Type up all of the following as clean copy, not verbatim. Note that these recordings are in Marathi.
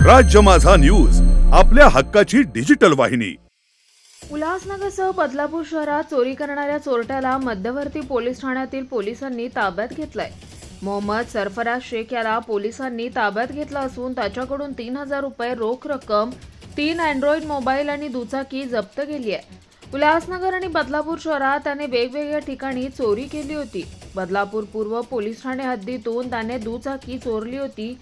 राज्य माझा न्यूज, आपल्या हक्काची डिजिटल वाहिनी। उल्हासनगरसह बदलापूर शहरात चोरी करणाऱ्या चोरट्याला मध्यवर्ती पोलीस ठाण्यातील पोलिसांनी ताब्यात घेतलाय। मोहम्मद सरफराज शेख याला पोलिसांनी ताब्यात घेतला असून त्याच्याकडून 3000 रुपये रोख रक्कम, 3 अँड्रॉइड मोबाईल आणि दुचाकी जप्त केली आहे। उल्हासनगर आणि बदलापूर शहरात त्याने वेगवेगळ्या ठिकाणी चोरी केली होती। बदलापूर पूर्व पोलीस ठाणे हद्दीतून त्याने दुचाकी चोरली होती।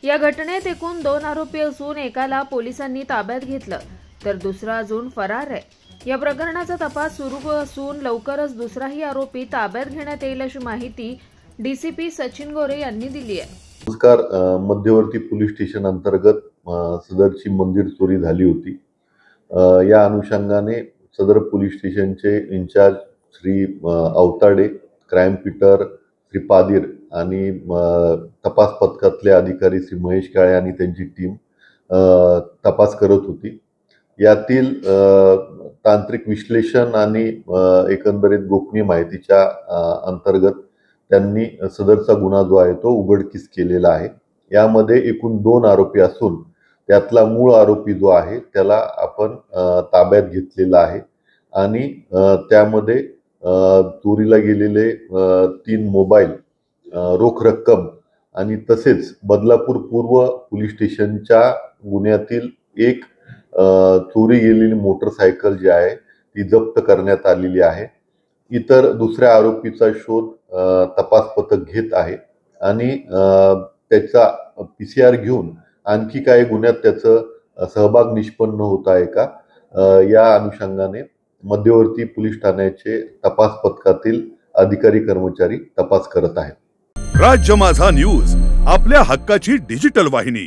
या घटनेत एकूण 2 आरोपी असून एकाला पोलिसांनी ताब्यात घेतलं तर दुसरा अजून फरार आहे। या प्रकरणाचा तपास सुरू असून लवकरच दुसराही आरोपी ताब्यात घेण्यात येईल अशी माहिती डीसीपी सचिन गोरे यांनी दिली आहे। नमस्कार, मध्यवर्ती पोलीस स्टेशन अंतर्गत सदरची मंदिर चोरी झाली होती। या अनुषंगाने सदर पोलीस स्टेशनचे इंचार्ज श्री अवताडे, क्राइम पीटर श्री पादीर आणि तपास पथकातले अधिकारी श्री महेश काळे आणि त्यांची टीम तपास करत होती। यातील तांत्रिक विश्लेषण आणि एकंदरीत गोपनीय माहितीच्या अंतर्गत त्यांनी सदरचा गुन्हा जो आहे तो उघडकीस केलेला आहे। यामध्ये एकूण 2 आरोपी असून त्यातला मूळ आरोपी जो आहे त्याला आपण ताब्यात घेतलेला आहे आणि त्यामध्ये चोरीला गेलेले 3 मोबाईल, रोख रक्कम आणि तसेच बदलापूर पूर्व पोलीस स्टेशनच्या गुन्ह्यातील एक चोरी गेलेली मोटरसायकल जी आहे ती जप्त करण्यात आलेली आहे। इतर दुसऱ्या आरोपीचा शोध तपास पथक घेत आहे आणि त्याचा PCR घेऊन आणखी काही गुन्ह्यात त्याचं सहभाग निष्पन्न होत आहे का या अनुषंगाने मध्यवर्ती पोलीस ठाण्याचे तपास पथकातील अधिकारी कर्मचारी तपास करत आहेत। राज्य माझा न्यूज, आपल्या हक्काची डिजिटल वाहिनी।